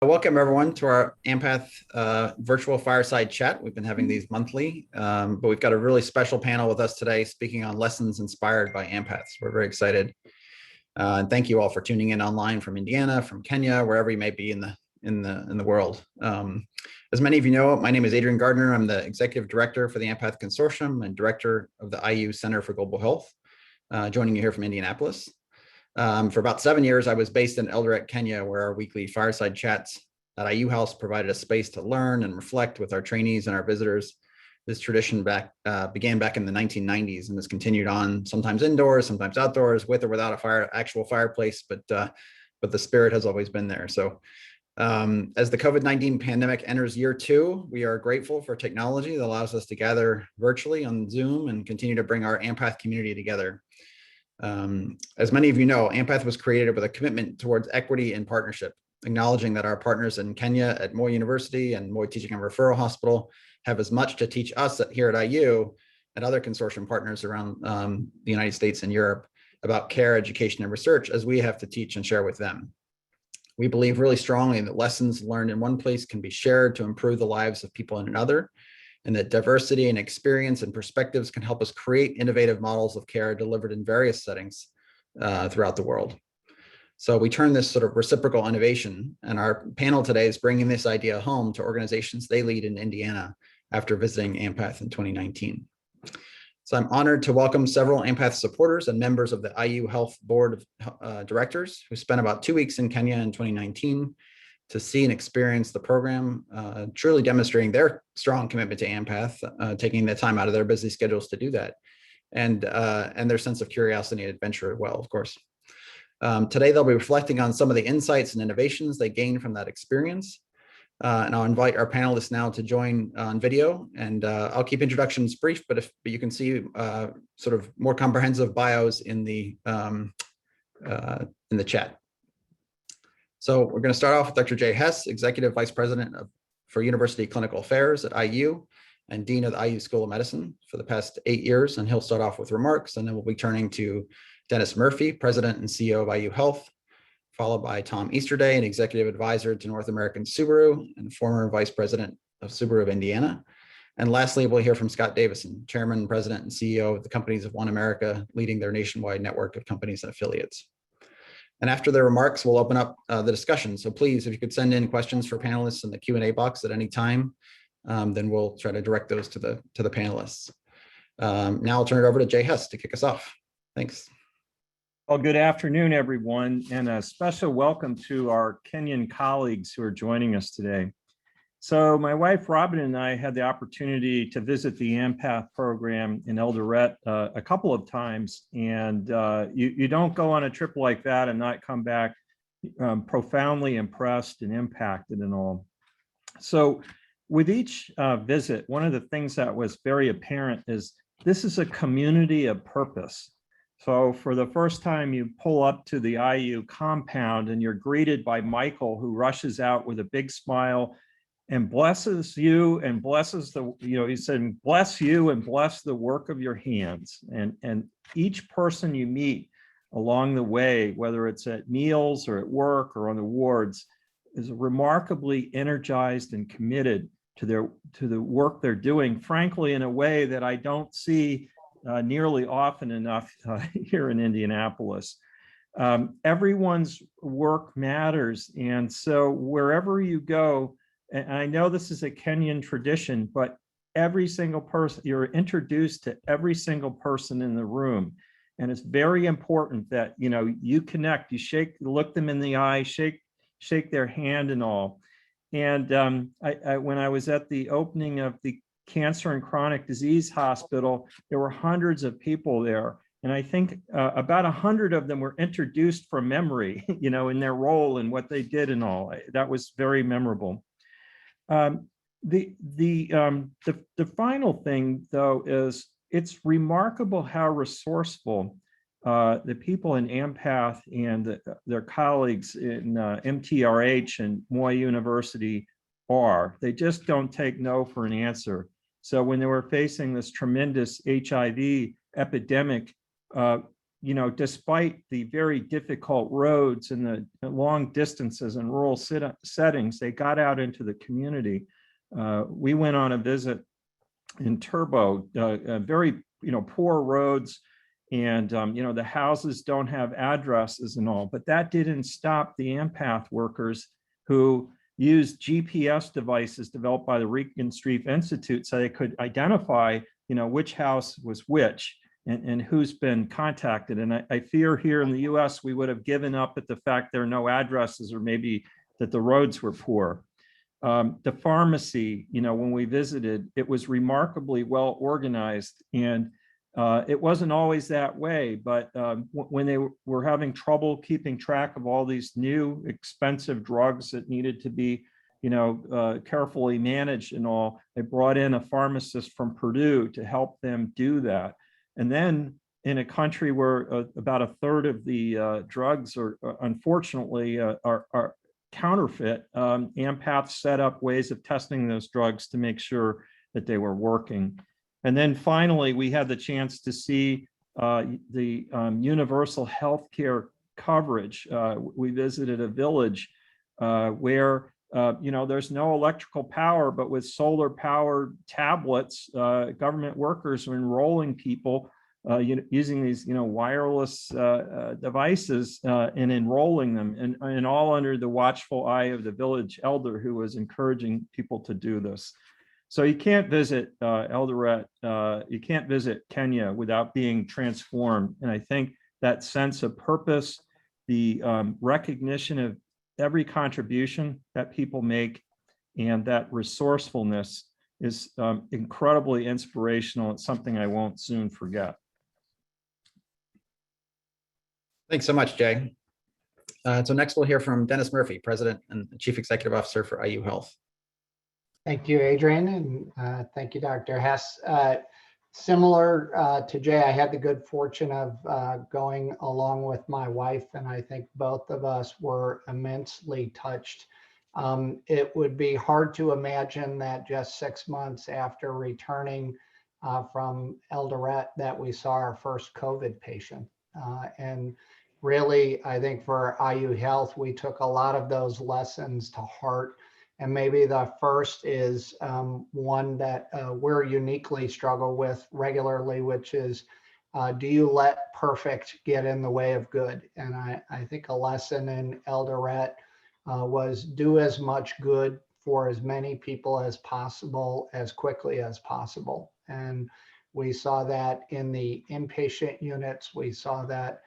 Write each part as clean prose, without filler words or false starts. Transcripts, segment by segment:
Welcome everyone to our Ampath virtual fireside chat. We've been having these monthly, but we've got a really special panel with us today speaking on lessons inspired by Ampaths. We're very excited. And thank you all for tuning in online from Indiana, from Kenya, wherever you may be in the world. As many of you know, my name is Adrian Gardner. I'm the Executive Director for the Ampath Consortium and Director of the IU Center for Global Health, joining you here from Indianapolis. For about 7 years, I was based in Eldoret, Kenya, where our weekly fireside chats at IU House provided a space to learn and reflect with our trainees and our visitors. This tradition began back in the 1990s and has continued on, sometimes indoors, sometimes outdoors, with or without a actual fireplace, but the spirit has always been there. So as the COVID-19 pandemic enters year 2, we are grateful for technology that allows us to gather virtually on Zoom and continue to bring our Ampath community together. As many of you know, Ampath was created with a commitment towards equity and partnership, acknowledging that our partners in Kenya at Moi University and Moi Teaching and Referral Hospital have as much to teach us here at IU and other consortium partners around the United States and Europe about care, education, and research as we have to teach and share with them. We believe really strongly that lessons learned in one place can be shared to improve the lives of people in another, and that diversity and experience and perspectives can help us create innovative models of care delivered in various settings throughout the world. So we turn this sort of reciprocal innovation, and our panel today is bringing this idea home to organizations they lead in Indiana after visiting Ampath in 2019. So I'm honored to welcome several Ampath supporters and members of the IU Health Board of Directors who spent about 2 weeks in Kenya in 2019 to see and experience the program, truly demonstrating their strong commitment to Ampath, taking the time out of their busy schedules to do that, and their sense of curiosity and adventure as well, of course. Today, they'll be reflecting on some of the insights and innovations they gained from that experience. And I'll invite our panelists now to join on video, and I'll keep introductions brief, but you can see sort of more comprehensive bios in the chat. So we're going to start off with Dr. Jay Hess, Executive Vice President for University Clinical Affairs at IU and Dean of the IU School of Medicine for the past 8 years. And he'll start off with remarks, and then we'll be turning to Dennis Murphy, President and CEO of IU Health, followed by Tom Easterday, an Executive Advisor to North American Subaru and former Vice President of Subaru of Indiana. And lastly, we'll hear from Scott Davison, Chairman, President, and CEO of the companies of OneAmerica, leading their nationwide network of companies and affiliates. And after their remarks, we'll open up the discussion. So please, if you could send in questions for panelists in the Q&A box at any time, then we'll try to direct those to the panelists. Now I'll turn it over to Jay Hess to kick us off. Thanks. Well, good afternoon, everyone, and a special welcome to our Kenyan colleagues who are joining us today. So my wife, Robin, and I had the opportunity to visit the Ampath program in Eldoret a couple of times. And you don't go on a trip like that and not come back profoundly impressed and impacted and all. So with each visit, one of the things that was very apparent is this is a community of purpose. So for the first time, you pull up to the IU compound and you're greeted by Michael, who rushes out with a big smile and blesses you and blesses he said, bless you and bless the work of your hands. And each person you meet along the way, whether it's at meals or at work or on the wards, is remarkably energized and committed to the work they're doing, frankly, in a way that I don't see nearly often enough here in Indianapolis. Everyone's work matters. And so wherever you go, and I know this is a Kenyan tradition, but every single person, you're introduced to every single person in the room. And it's very important that, you connect, you look them in the eye, shake their hand and all. And when I was at the opening of the Cancer and Chronic Disease Hospital, there were hundreds of people there. And I think about 100 of them were introduced from memory, in their role and what they did and all. That was very memorable. The final thing, though, is it's remarkable how resourceful the people in Ampath and their colleagues in MTRH and Moi University are. They just don't take no for an answer. So when they were facing this tremendous HIV epidemic, despite the very difficult roads and the long distances and rural settings, they got out into the community. We went on a visit in Turbo, very, poor roads, and, the houses don't have addresses and all, but that didn't stop the Ampath workers who used GPS devices developed by the Regenstrief Institute so they could identify, which house was which. And who's been contacted. And I fear here in the US, we would have given up at the fact there are no addresses, or maybe that the roads were poor. The pharmacy, when we visited, it was remarkably well organized. And it wasn't always that way, but when they were having trouble keeping track of all these new expensive drugs that needed to be carefully managed and all, they brought in a pharmacist from Purdue to help them do that. And then in a country where about a third of the drugs are unfortunately are counterfeit, Ampath set up ways of testing those drugs to make sure that they were working. And then finally, we had the chance to see the universal healthcare coverage. We visited a village where there's no electrical power, but with solar powered tablets, government workers are enrolling people using these, wireless devices and enrolling them, and all under the watchful eye of the village elder who was encouraging people to do this. So you can't visit Eldoret, you can't visit Kenya without being transformed. And I think that sense of purpose, the recognition of every contribution that people make, and that resourcefulness is incredibly inspirational. It's something I won't soon forget. Thanks so much, Jay. So next we'll hear from Dennis Murphy, President and Chief Executive Officer for IU Health. Thank you, Adrian, and thank you, Dr. Hess. Similar to Jay, I had the good fortune of going along with my wife, and I think both of us were immensely touched. It would be hard to imagine that just 6 months after returning from Eldoret that we saw our first COVID patient. And really, I think for IU Health, we took a lot of those lessons to heart. And maybe the first is one that we're uniquely struggle with regularly, which is, do you let perfect get in the way of good? And I think a lesson in Eldoret was do as much good for as many people as possible, as quickly as possible. And we saw that in the inpatient units. We saw that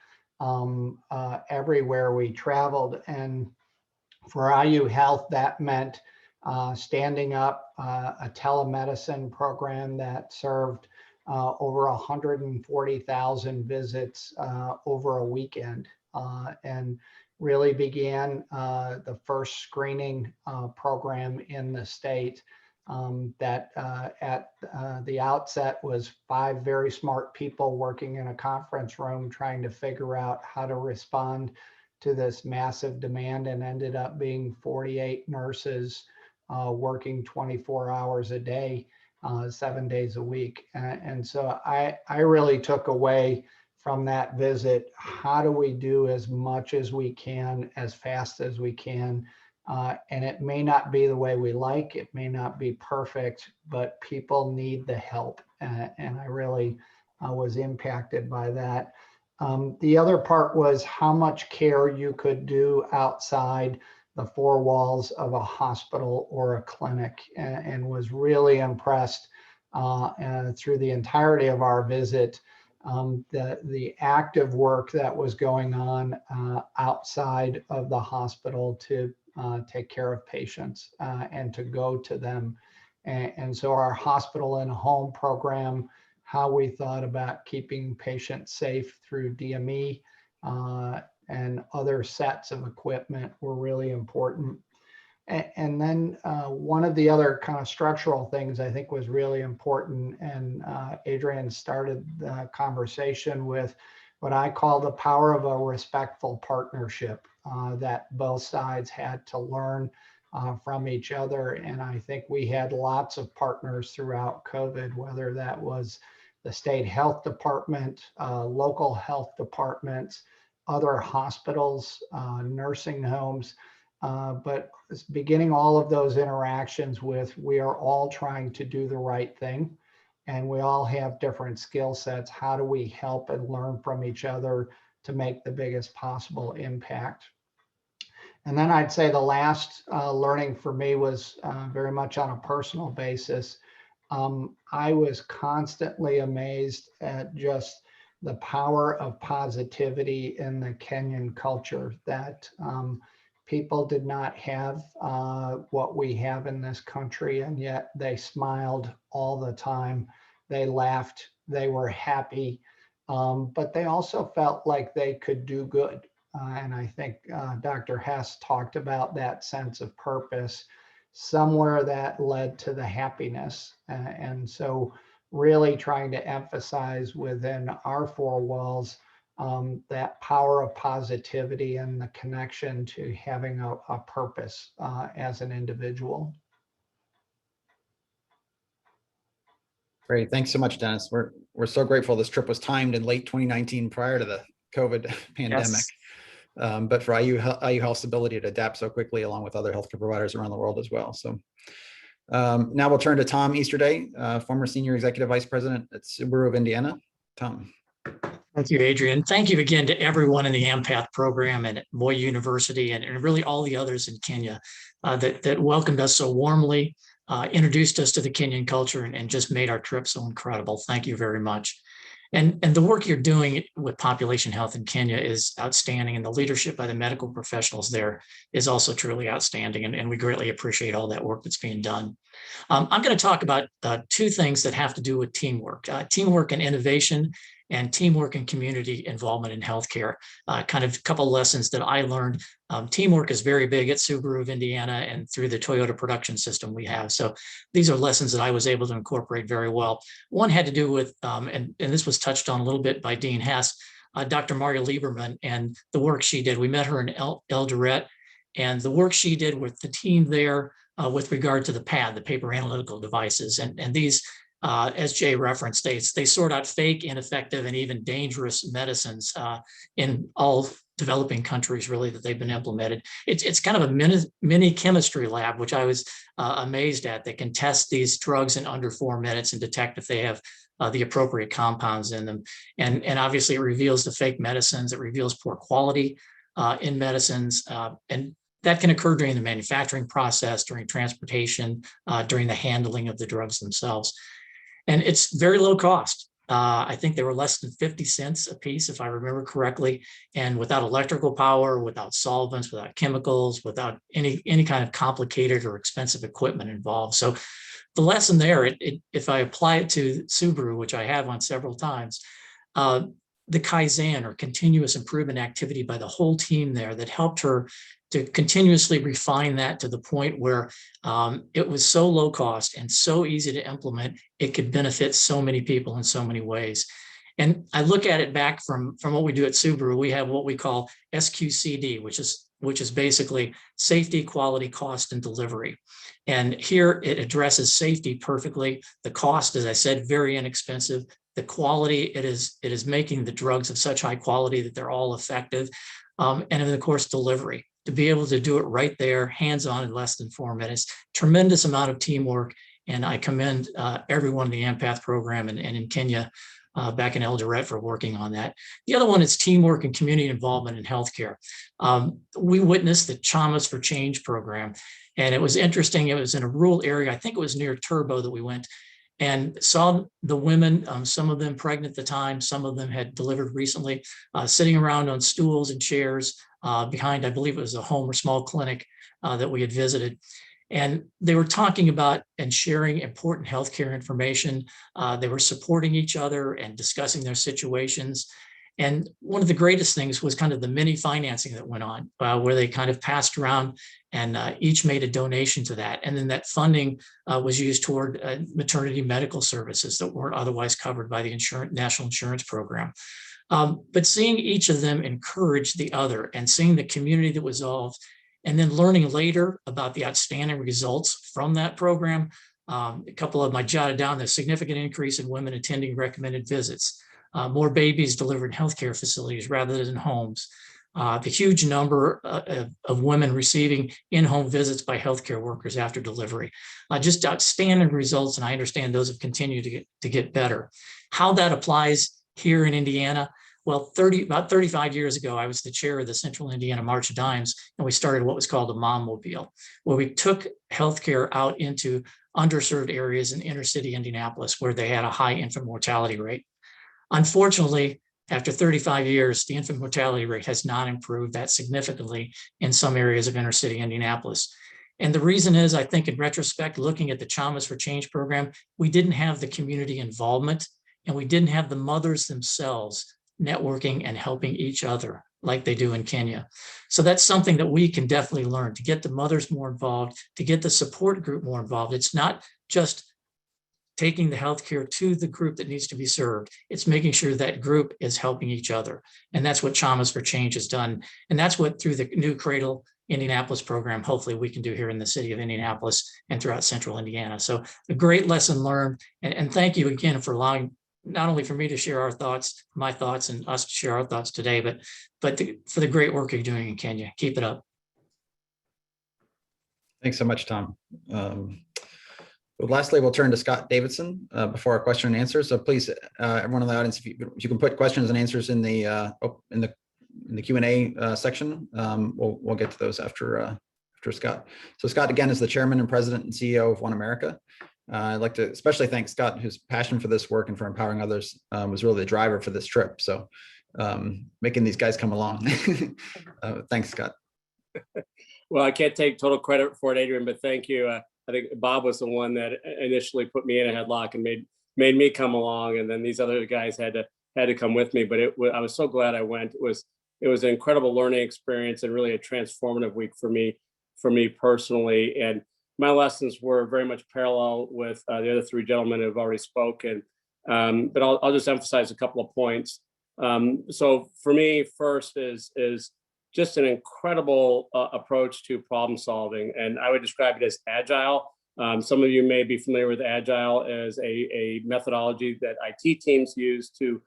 everywhere we traveled. And for IU Health, that meant standing up a telemedicine program that served over 140,000 visits over a weekend, and really began the first screening program in the state that at the outset was 5 very smart people working in a conference room trying to figure out how to respond to this massive demand, and ended up being 48 nurses working 24 hours a day, 7 days a week. And so I really took away from that visit, how do we do as much as we can, as fast as we can? And it may not be the way we like, it may not be perfect, but people need the help. And I really was impacted by that. The other part was how much care you could do outside the 4 walls of a hospital or a clinic, and was really impressed through the entirety of our visit, the active work that was going on outside of the hospital to take care of patients and to go to them. And so our hospital in a home program, how we thought about keeping patients safe through DME and other sets of equipment were really important. And then one of the other kind of structural things I think was really important, and Adrian started the conversation with what I call the power of a respectful partnership, that both sides had to learn from each other. And I think we had lots of partners throughout COVID, whether that was the state health department, local health departments, other hospitals, nursing homes. But beginning all of those interactions with, we are all trying to do the right thing, and we all have different skill sets. How do we help and learn from each other to make the biggest possible impact? And then I'd say the last learning for me was very much on a personal basis. I was constantly amazed at just the power of positivity in the Kenyan culture, that people did not have what we have in this country, and yet they smiled all the time. They laughed, they were happy, but they also felt like they could do good. And I think Dr. Hess talked about that sense of purpose, somewhere that led to the happiness. And so really trying to emphasize within our four walls that power of positivity and the connection to having a purpose as an individual. Great. Thanks so much, Dennis. We're so grateful this trip was timed in late 2019 prior to the COVID pandemic. Yes. But for IU Health's ability to adapt so quickly, along with other healthcare providers around the world as well. So now we'll turn to Tom Easterday, former Senior Executive Vice President at Subaru of Indiana. Tom. Thank you, Adrian. Thank you again to everyone in the Ampath program and at Moi University and really all the others in Kenya that welcomed us so warmly, introduced us to the Kenyan culture, and just made our trip so incredible. Thank you very much. And the work you're doing with population health in Kenya is outstanding, and the leadership by the medical professionals there is also truly outstanding, and we greatly appreciate all that work that's being done. I'm going to talk about two things that have to do with teamwork, teamwork and innovation, and teamwork and community involvement in healthcare. Kind of a couple of lessons that I learned. Teamwork is very big at Subaru of Indiana and through the Toyota production system we have. So these are lessons that I was able to incorporate very well. One had to do with, and this was touched on a little bit by Dean Hess, Dr. Maria Lieberman and the work she did. We met her in Eldoret, and the work she did with the team there with regard to the PAD, the paper analytical devices. And these, as Jay referenced, they sort out fake, ineffective, and even dangerous medicines in all developing countries, really, that they've been implemented. It's kind of a mini chemistry lab, which I was amazed at, that can test these drugs in under 4 minutes and detect if they have the appropriate compounds in them. And obviously it reveals the fake medicines, it reveals poor quality in medicines, and that can occur during the manufacturing process, during transportation, during the handling of the drugs themselves. And it's very low cost. I think they were less than 50 cents a piece, if I remember correctly, and without electrical power, without solvents, without chemicals, without any kind of complicated or expensive equipment involved. So the lesson there, if I apply it to Subaru, which I have on several times, the Kaizen, or continuous improvement activity by the whole team there, that helped her to continuously refine that to the point where it was so low cost and so easy to implement, it could benefit so many people in so many ways. And I look at it back from what we do at Subaru. We have what we call SQCD, which is basically safety, quality, cost, and delivery. And here it addresses safety perfectly. The cost, as I said, very inexpensive. The quality, it is making the drugs of such high quality that they're all effective. And then, of course, delivery. To be able to do it right there, hands-on, in less than 4 minutes, tremendous amount of teamwork. And I commend everyone in the Ampath program and in Kenya, back in Eldoret, for working on that. The other one is teamwork and community involvement in healthcare. We witnessed the Chamas for Change program, and it was interesting. It was in a rural area. I think it was near Turbo that we went, and saw the women, some of them pregnant at the time, some of them had delivered recently, sitting around on stools and chairs behind, I believe it was a home or small clinic that we had visited. And they were talking about and sharing important healthcare information. They were supporting each other and discussing their situations. And one of the greatest things was kind of the mini financing that went on, where they kind of passed around and each made a donation to that. And then that funding was used toward maternity medical services that weren't otherwise covered by the national insurance program. But seeing each of them encourage the other and seeing the community that was involved, and then learning later about the outstanding results from that program A couple of them I jotted down: the significant increase in women attending recommended visits, more babies delivered in healthcare facilities rather than homes, the huge number of women receiving in-home visits by healthcare workers after delivery. Just outstanding results, and I understand those have continued to get better. How that applies here in Indiana, well, about 35 years ago, I was the chair of the Central Indiana March of Dimes, and we started what was called a Mom Mobile, where we took healthcare out into underserved areas in inner city Indianapolis, where they had a high infant mortality rate. Unfortunately, after 35 years, the infant mortality rate has not improved that significantly in some areas of inner city Indianapolis. And the reason is, I think in retrospect, looking at the Chamas for Change program, we didn't have the community involvement, and we didn't have the mothers themselves networking and helping each other like they do in Kenya. So that's something that we can definitely learn, to get the mothers more involved, to get the support group more involved. It's not just taking the healthcare to the group that needs to be served. It's making sure that group is helping each other. And that's what Chamas for Change has done. And that's what, through the New Cradle Indianapolis program, hopefully we can do here in the city of Indianapolis and throughout central Indiana. So a great lesson learned. And thank you again for allowing not only for me to share my thoughts, and us to share our thoughts today, but for the great work you're doing in Kenya. Keep it up. Thanks so much, Tom. But lastly, we'll turn to Scott Davidson before our question and answer. So please, everyone in the audience, if you can put questions and answers in the Q&A section, we'll get to those after Scott. So Scott, again, is the chairman and president and CEO of OneAmerica. I'd like to especially thank Scott, whose passion for this work and for empowering others was really the driver for this trip. So making these guys come along. Thanks, Scott. Well, I can't take total credit for it, Adrian, but thank you. I think Bob was the one that initially put me in a headlock and made me come along, and then these other guys had to come with me. But I was so glad I went. It was an incredible learning experience and really a transformative week for me personally. And my lessons were very much parallel with the other three gentlemen who have already spoken. But I'll just emphasize a couple of points. So for me, first is just an incredible approach to problem solving. And I would describe it as agile. Some of you may be familiar with agile as a methodology that IT teams use to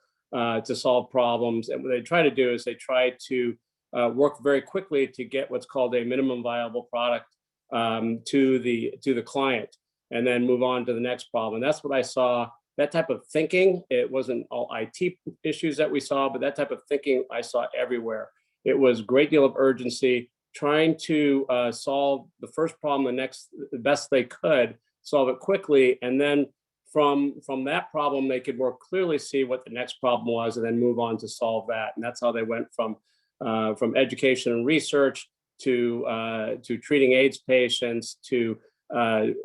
solve problems. And what they try to do is they try to work very quickly to get what's called a minimum viable product to the client, and then move on to the next problem. And that's what I saw, that type of thinking. It wasn't all IT issues that we saw, but that type of thinking I saw everywhere. It was a great deal of urgency, trying to solve the first problem the best they could, solve it quickly, and then from that problem they could more clearly see what the next problem was, and then move on to solve that. And that's how they went from education and research to treating AIDS patients, to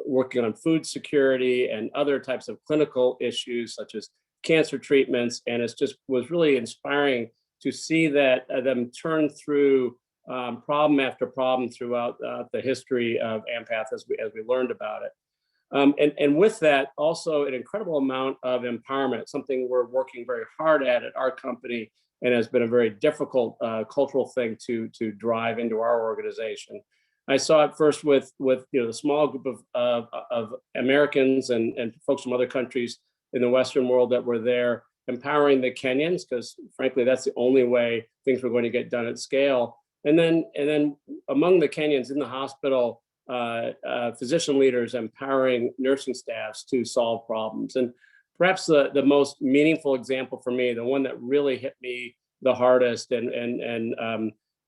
working on food security and other types of clinical issues such as cancer treatments. And it just was really inspiring to see that them turn through problem after problem throughout the history of Ampath as we learned about it. And with that, also an incredible amount of empowerment, something we're working very hard at our company, and has been a very difficult cultural thing to drive into our organization. I saw it first with the small group of Americans and folks from other countries in the Western world that were there, empowering the Kenyans, because frankly, that's the only way things were going to get done at scale. And then among the Kenyans in the hospital, physician leaders empowering nursing staffs to solve problems. And perhaps the most meaningful example for me, the one that really hit me the hardest and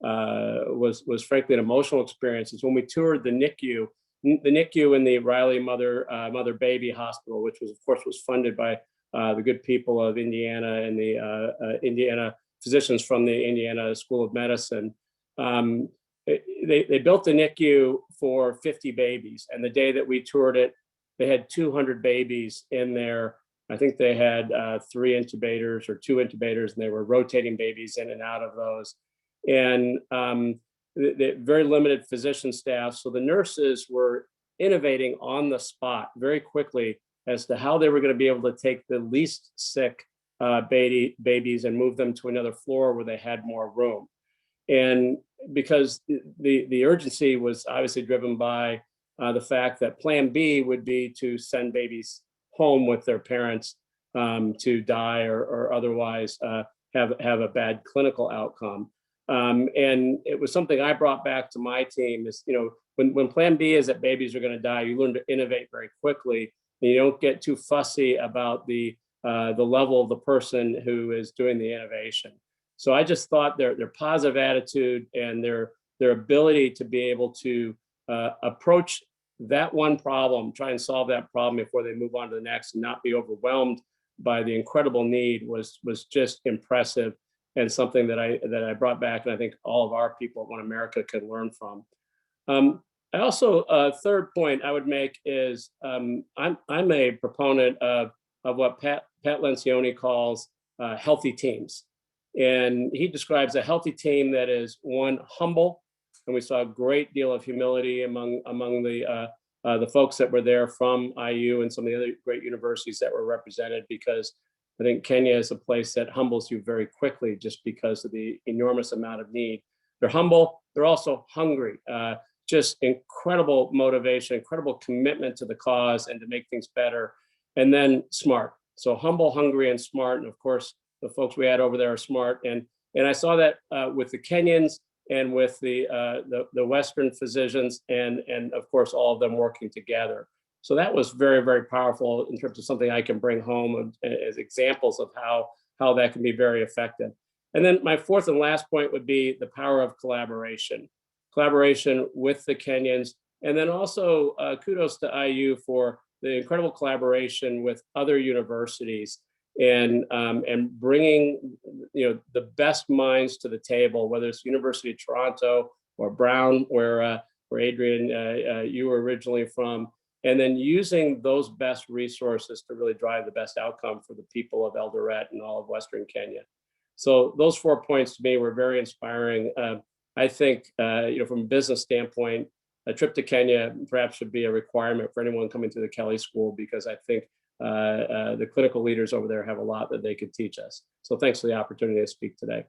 was frankly an emotional experience, is when we toured the NICU in the Riley Mother Baby Hospital, which of course was funded by the good people of Indiana and the Indiana physicians from the Indiana School of Medicine. They built the NICU for 50 babies, and the day that we toured it, they had 200 babies in there. I think they had 3 intubators or 2 intubators, and they were rotating babies in and out of those. And the very limited physician staff. So the nurses were innovating on the spot very quickly as to how they were going to be able to take the least sick babies and move them to another floor where they had more room. And because the urgency was obviously driven by the fact that plan B would be to send babies home with their parents to die or otherwise have a bad clinical outcome. And it was something I brought back to my team is, when plan B is that babies are going to die, you learn to innovate very quickly. And you don't get too fussy about the level of the person who is doing the innovation. So I just thought their positive attitude and their ability to be able to approach that one problem, try and solve that problem before they move on to the next and not be overwhelmed by the incredible need was just impressive, and something that I brought back, and I think all of our people at OneAmerica can learn from. I also, third point I would make is I'm a proponent of what Pat Lencioni calls healthy teams. And he describes a healthy team that is, one, humble, and we saw a great deal of humility among the folks that were there from IU and some of the other great universities that were represented, because I think Kenya is a place that humbles you very quickly just because of the enormous amount of need. They're humble, they're also hungry, just incredible motivation, incredible commitment to the cause and to make things better, and then smart. So humble, hungry, and smart. And of course, the folks we had over there are smart. And I saw that with the Kenyans and with the Western physicians, and of course, all of them working together. So that was very, very powerful in terms of something I can bring home as examples of how that can be very effective. And then my fourth and last point would be the power of collaboration with the Kenyans, and then also kudos to IU for the incredible collaboration with other universities and bringing the best minds to the table, whether it's University of Toronto or Brown, where Adrian, you were originally from, and then using those best resources to really drive the best outcome for the people of Eldoret and all of Western Kenya. So those 4 points to me were very inspiring. I think, from a business standpoint, a trip to Kenya perhaps should be a requirement for anyone coming to the Kelly School, because I think the clinical leaders over there have a lot that they could teach us. So thanks for the opportunity to speak today.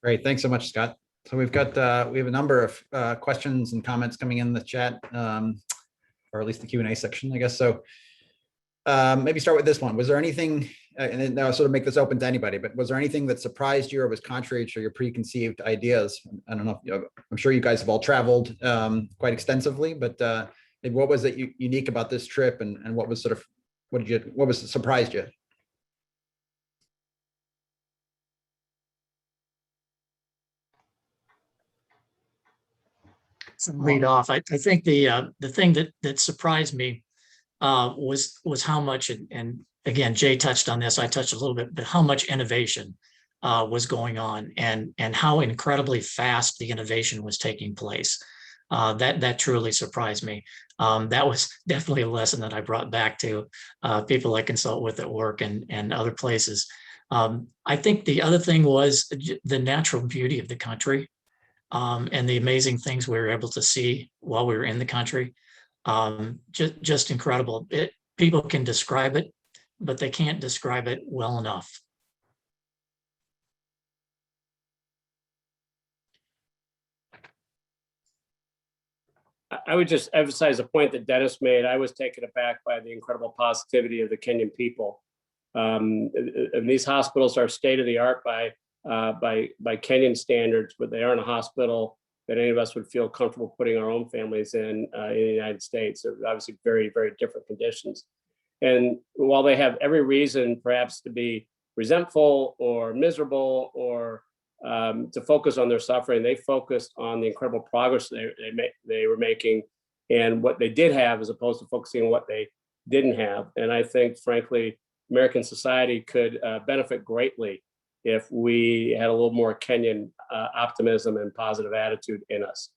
Great, thanks so much, Scott. So we have a number of questions and comments coming in the chat, or at least the Q&A section, I guess. So maybe start with this one. Was there anything, and then I'll sort of make this open to anybody, but was there anything that surprised you or was contrary to your preconceived ideas? I don't know, I'm sure you guys have all traveled quite extensively, but what was it unique about this trip, and what was surprised you? Lead off. I think the thing that surprised me was how much, and again, Jay touched on this, I touched a little bit, but how much innovation was going on, and how incredibly fast the innovation was taking place. That truly surprised me. That was definitely a lesson that I brought back to people I consult with at work and other places. I think the other thing was the natural beauty of the country, and the amazing things we were able to see while we were in the country. Just incredible. People can describe it, but they can't describe it well enough. I would just emphasize a point that Dennis made. I was taken aback by the incredible positivity of the Kenyan people. And these hospitals are state of the art by Kenyan standards, but they aren't a hospital that any of us would feel comfortable putting our own families in the United States. They're obviously very, very different conditions. And while they have every reason perhaps to be resentful or miserable or to focus on their suffering, they focused on the incredible progress they were making and what they did have, as opposed to focusing on what they didn't have. And I think, frankly, American society could benefit greatly if we had a little more Kenyan optimism and positive attitude in us.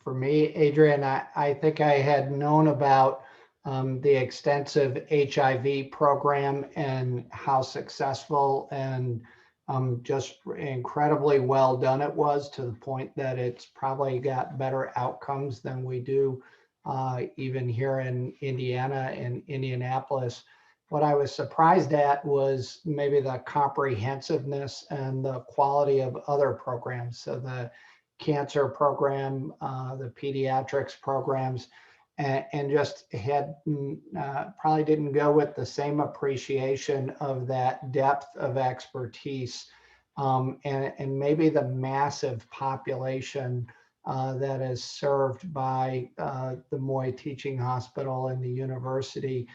For me, Adrian, I think I had known about the extensive HIV program and how successful and just incredibly well done it was, to the point that it's probably got better outcomes than we do even here in Indiana and Indianapolis. what I was surprised at was maybe the comprehensiveness and the quality of other programs. So the cancer program, the pediatrics programs, and just had probably didn't go with the same appreciation of that depth of expertise, and maybe the massive population that is served by the Moy Teaching Hospital and the university.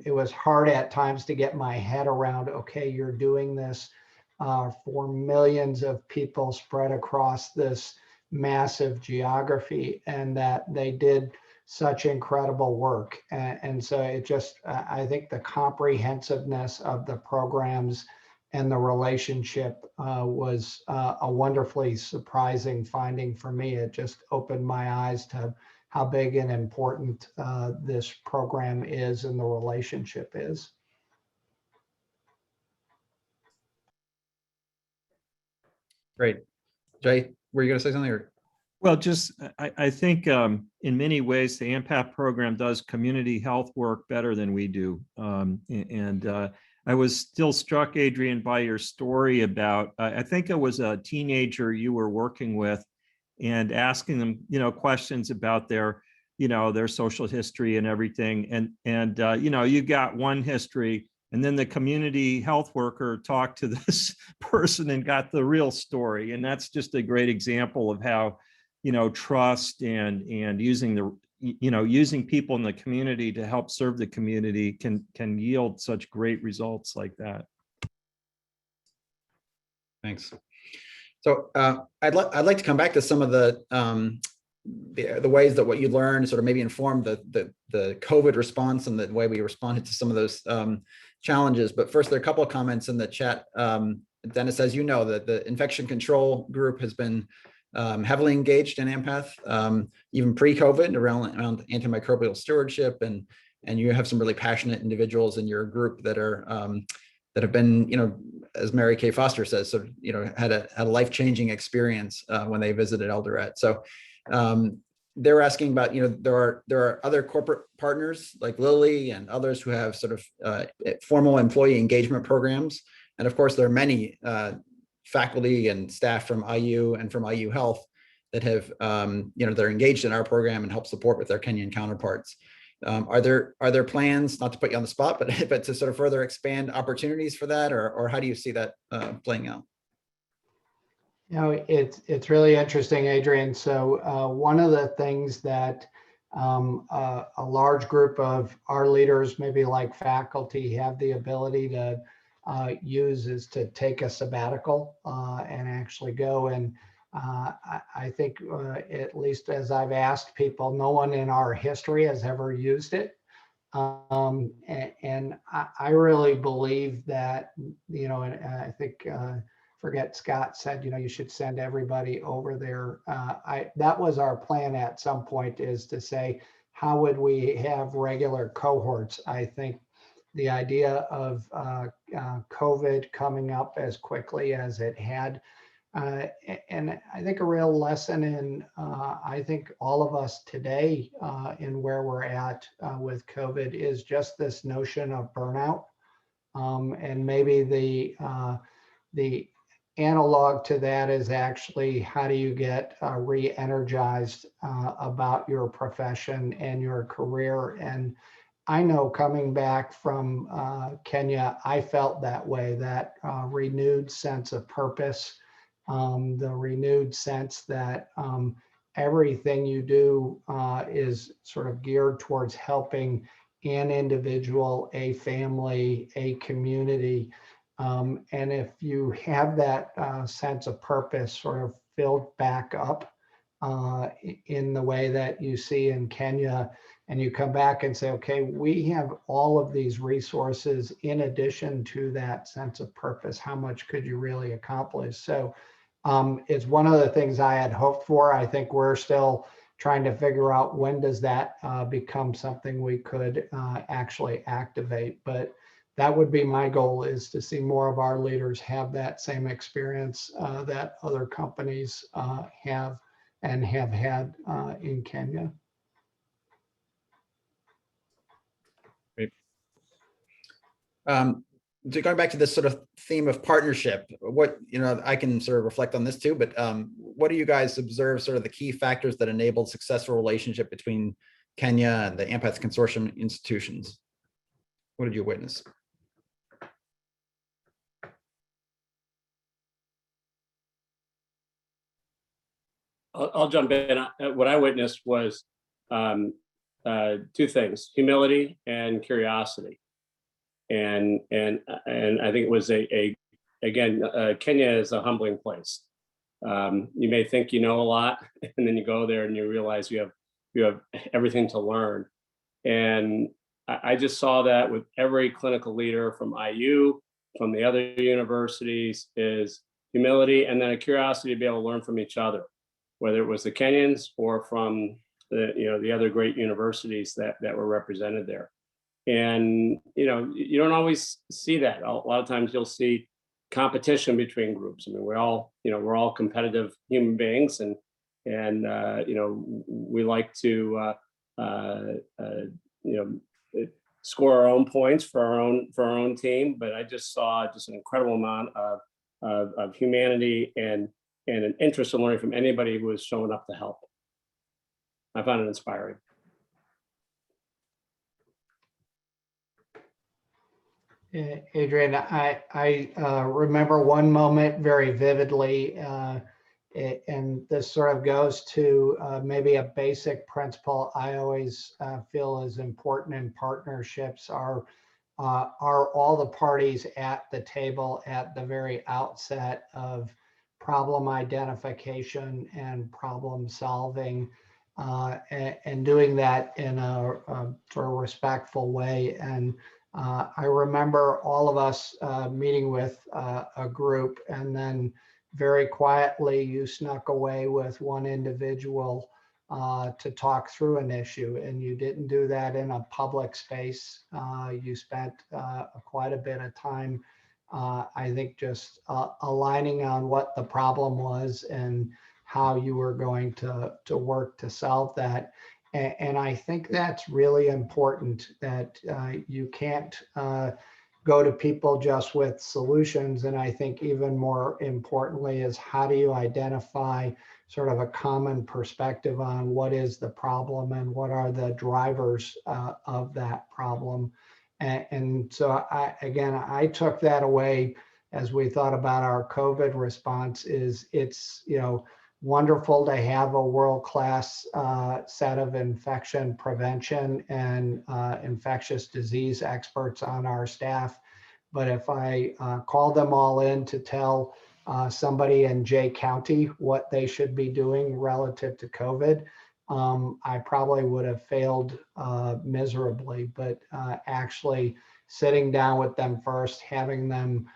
It was hard at times to get my head around, okay, you're doing this for millions of people spread across this massive geography, and that they did such incredible work. And so it just, I think the comprehensiveness of the programs and the relationship was a wonderfully surprising finding for me. It just opened my eyes to how big and important this program is and the relationship is. Great. Jay, were you going to say something? Or? Well, just I think in many ways the Ampath program does community health work better than we do. I was still struck, Adrian, by your story about, I think it was a teenager you were working with and asking them, questions about their social history and everything. And you got one history, and then the community health worker talked to this person and got the real story. And that's just a great example of how, trust and using people in the community to help serve the community can yield such great results like that. Thanks. So I'd like to come back to some of the ways that what you learned sort of maybe informed the COVID response and the way we responded to some of those challenges. But first, there are a couple of comments in the chat. Dennis, as you know, that the infection control group has been heavily engaged in Ampath, even pre-COVID, around antimicrobial stewardship, and you have some really passionate individuals in your group that are that have been, as Mary Kay Foster says, sort of, had a life-changing experience when they visited Eldoret. So they're asking about, there are other corporate partners like Lilly and others who have sort of formal employee engagement programs, and of course there are many faculty and staff from IU and from IU Health that have, they're engaged in our program and help support with their Kenyan counterparts. Are there plans, not to put you on the spot, but to sort of further expand opportunities for that, or how do you see that playing out? It's really interesting, Adrian. So one of the things that a large group of our leaders, maybe like faculty, have the ability to use is to take a sabbatical and actually go. And I think at least as I've asked people, no one in our history has ever used it. And I really believe that, and I think, forget Scott said, you should send everybody over there. That was our plan at some point, is to say, how would we have regular cohorts? I think the idea of COVID coming up as quickly as it had, and I think a real lesson in, I think all of us today in where we're at with COVID is just this notion of burnout. And maybe the analog to that is actually, how do you get re-energized about your profession and your career? And I know coming back from Kenya, I felt that way, that renewed sense of purpose, the renewed sense that everything you do is sort of geared towards helping an individual, a family, a community. And if you have that sense of purpose sort of filled back up in the way that you see in Kenya, and you come back and say, okay, we have all of these resources in addition to that sense of purpose, how much could you really accomplish? So it's one of the things I had hoped for. I think we're still trying to figure out, when does that become something we could actually activate. But that would be my goal, is to see more of our leaders have that same experience that other companies have and have had in Kenya. Great. Going back to this sort of theme of partnership, what, I can sort of reflect on this too, but what do you guys observe sort of the key factors that enabled successful relationship between Kenya and the Ampath Consortium institutions? What did you witness? I'll jump in. What I witnessed was two things: humility and curiosity. And I think it was again, Kenya is a humbling place. You may think you know a lot, and then you go there and you realize you have everything to learn. And I just saw that with every clinical leader from IU, from the other universities, is humility and then a curiosity to be able to learn from each other, whether it was the Kenyans or from the other great universities that were represented there. And you don't always see that. A lot of times you'll see competition between groups. I mean, we're all competitive human beings, and we like to score our own points for our own team. But I just saw an incredible amount of humanity and an interest in learning from anybody who was showing up to help. I found it inspiring. Adrian, I remember one moment very vividly, and this sort of goes to maybe a basic principle I always feel is important in partnerships are all the parties at the table at the very outset of problem identification and problem solving, and doing that in a sort of respectful way. And I remember all of us meeting with a group, and then very quietly you snuck away with one individual to talk through an issue, and you didn't do that in a public space. You spent quite a bit of time, I think, just aligning on what the problem was and how you were going to work to solve that. And I think that's really important, that you can't go to people just with solutions. And I think even more importantly is, how do you identify sort of a common perspective on what is the problem and what are the drivers of that problem. And so I took that away as we thought about our COVID response. It's wonderful to have a world-class set of infection prevention and infectious disease experts on our staff. But if I call them all in to tell somebody in Jay County what they should be doing relative to COVID, I probably would have failed miserably. But actually sitting down with them first, having them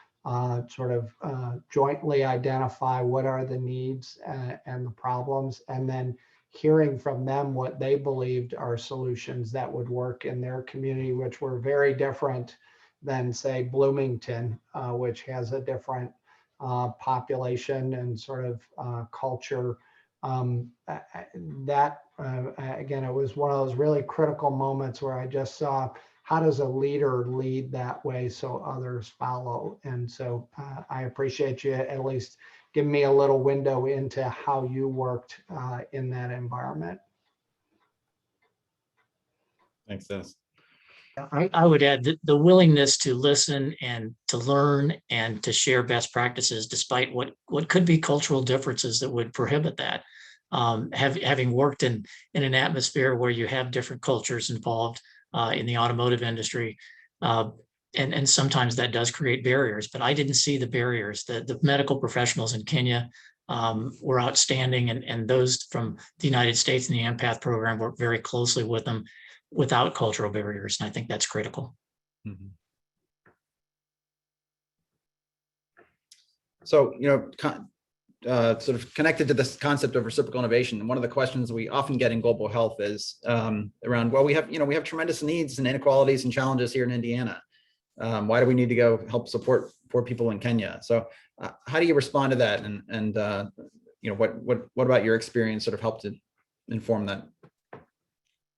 jointly identify what are the needs and the problems, and then hearing from them what they believed are solutions that would work in their community, which were very different than, say, Bloomington, which has a different population and culture. Again, it was one of those really critical moments where I just saw, how does a leader lead that way so others follow? And so I appreciate you at least giving me a little window into how you worked in that environment. Thanks, Dennis. I would add that the willingness to listen and to learn and to share best practices, despite what could be cultural differences that would prohibit that. Having worked in an atmosphere where you have different cultures involved, in the automotive industry. And sometimes that does create barriers, but I didn't see the barriers. The medical professionals in Kenya were outstanding, and those from the United States and the Ampath program worked very closely with them without cultural barriers. And I think that's critical. Mm-hmm. So, sort of connected to this concept of reciprocal innovation, and one of the questions we often get in global health is around, well, we have tremendous needs and inequalities and challenges here in Indiana. Why do we need to go help support poor people in Kenya? So how do you respond to that? And what about your experience sort of helped to inform that?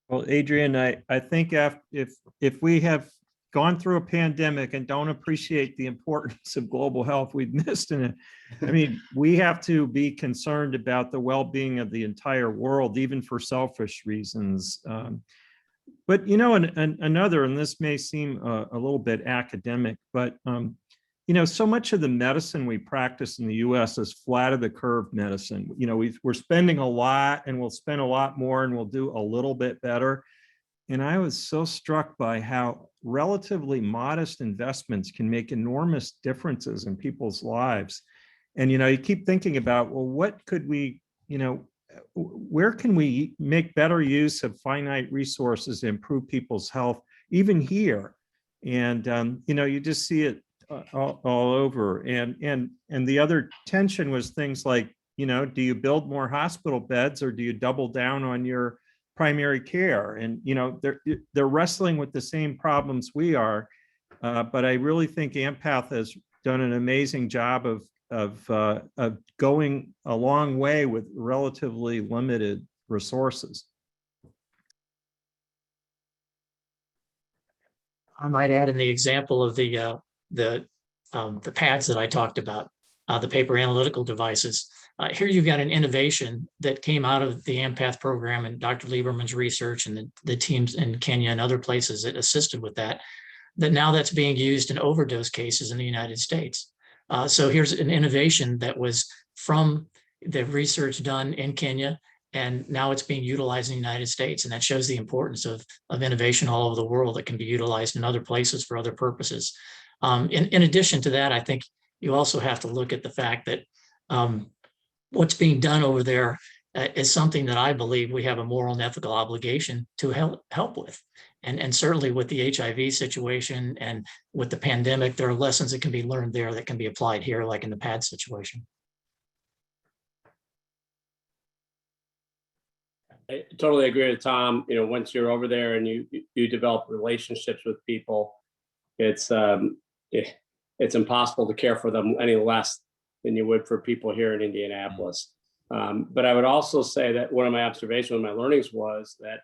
Well, Adrian, I think if we have gone through a pandemic and don't appreciate the importance of global health, we've missed in it. I mean, we have to be concerned about the well-being of the entire world, even for selfish reasons. But you know, another, and this may seem a little bit academic, but you know, so much of the medicine we practice in the U.S. is flat of the curve medicine. You know, we're spending a lot, and we'll spend a lot more, and we'll do a little bit better. And I was so struck by how relatively modest investments can make enormous differences in people's lives. And you know, you keep thinking about, well, what could we, you know, where can we make better use of finite resources to improve people's health, even here? And you know, you just see it all over. And the other tension was things like, you know, do you build more hospital beds or do you double down on your primary care? And you know, they're wrestling with the same problems we are. But I really think Ampath has done an amazing job of going a long way with relatively limited resources. I might add in the example of the pads that I talked about, the paper analytical devices. Here you've got an innovation that came out of the Ampath program and Dr. Lieberman's research and the teams in Kenya and other places that assisted with that now that's being used in overdose cases in the United States. So here's an innovation that was from the research done in Kenya, and now it's being utilized in the United States. And that shows the importance of innovation all over the world that can be utilized in other places for other purposes. In addition to that, I think you also have to look at the fact that what's being done over there is something that I believe we have a moral and ethical obligation to help with. And certainly with the HIV situation and with the pandemic, there are lessons that can be learned there that can be applied here, like in the PAD situation. I totally agree with Tom. You know, once you're over there and you develop relationships with people, it's impossible to care for them any less than you would for people here in Indianapolis. But I would also say that one of my observations, one of my learnings was that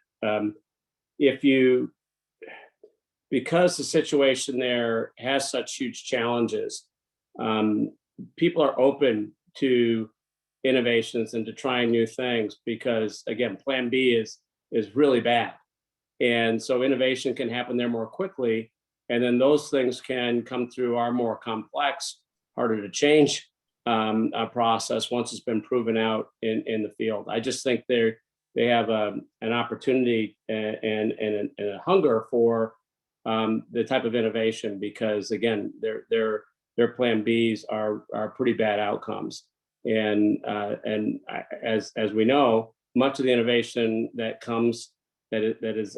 because the situation there has such huge challenges, people are open to innovations and to trying new things because, again, plan B is really bad. And so innovation can happen there more quickly. And then those things can come through our more complex, harder to change process once it's been proven out in the field. I just think they have an opportunity and a hunger for the type of innovation because, again, their plan Bs are pretty bad outcomes. And as we know, much of the innovation that is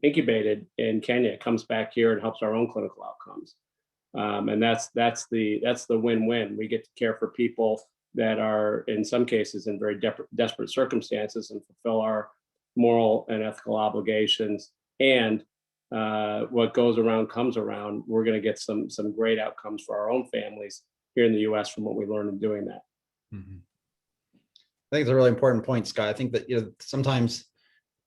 incubated in Kenya comes back here and helps our own clinical outcomes. And that's the win-win. We get to care for people that are, in some cases, in very desperate circumstances and fulfill our moral and ethical obligations. And what goes around comes around. We're going to get some great outcomes for our own families here in the U.S. from what we learned in doing that. Mm-hmm. I think it's a really important point, Scott. I think that, you know, sometimes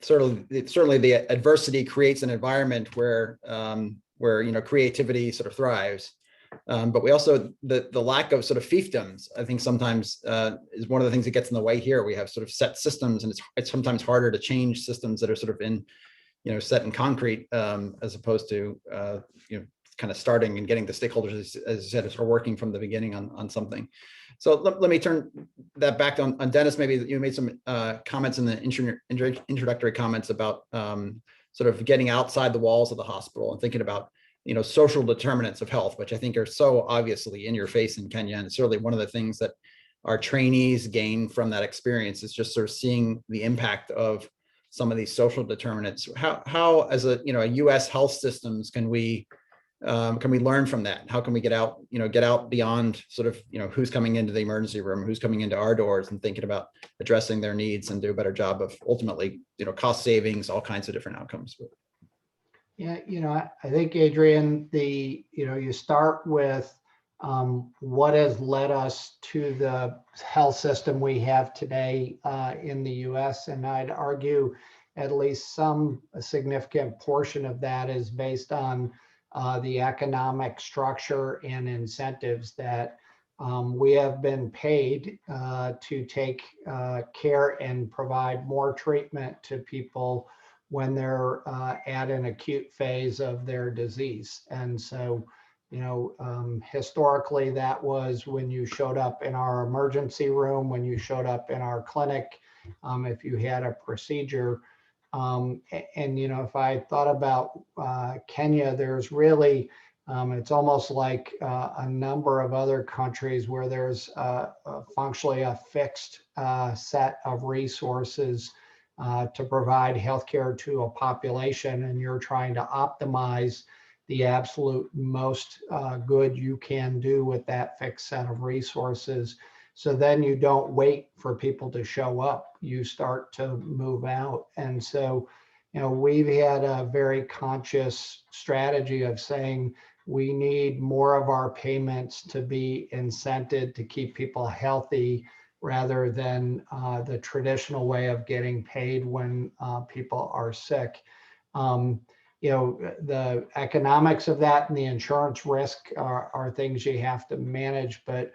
certainly the adversity creates an environment where you know, creativity sort of thrives. But we also, the lack of sort of fiefdoms, I think sometimes is one of the things that gets in the way here. We have sort of set systems, and it's sometimes harder to change systems that are sort of in, you know, set in concrete as opposed to you know, kind of starting and getting the stakeholders, as you said, are working from the beginning on something. So let me turn that back on Dennis. Maybe you made some comments in the introductory comments about sort of getting outside the walls of the hospital and thinking about, you know, social determinants of health, which I think are so obviously in your face in Kenya. And it's certainly one of the things that our trainees gain from that experience is just sort of seeing the impact of some of these social determinants. How as a, you know, a U.S. health systems can we learn from that? How can we get out beyond sort of, you know, who's coming into the emergency room, who's coming into our doors, and thinking about addressing their needs and do a better job of ultimately, you know, cost savings, all kinds of different outcomes. Yeah, you know, I think, Adrian, you know, you start with what has led us to the health system we have today in the U.S. And I'd argue at least a significant portion of that is based on the economic structure and incentives that we have been paid to take care and provide more treatment to people when they're at an acute phase of their disease. And so, historically, that was when you showed up in our emergency room, when you showed up in our clinic, if you had a procedure. And if I thought about Kenya, there's really, it's almost like a number of other countries where there's functionally a fixed set of resources to provide healthcare to a population, and you're trying to optimize the absolute most good you can do with that fixed set of resources. So then you don't wait for people to show up, you start to move out. And so, we've had a very conscious strategy of saying we need more of our payments to be incented to keep people healthy rather than the traditional way of getting paid when people are sick. The economics of that and the insurance risk are things you have to manage, but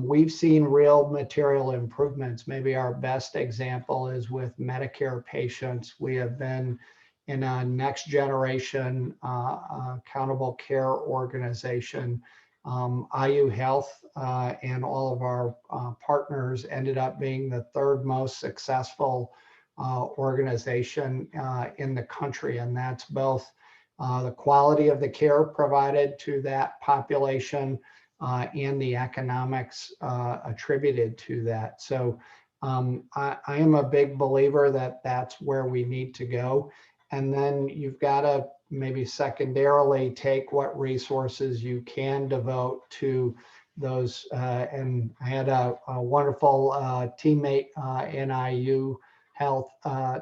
we've seen real material improvements. Maybe our best example is with Medicare patients. We have been in a next generation accountable care organization. IU Health and all of our partners ended up being the third most successful organization in the country. And that's both the quality of the care provided to that population and the economics attributed to that. So I am a big believer that that's where we need to go. And then you've got to maybe secondarily take what resources you can devote to those. And I had a wonderful teammate in IU Health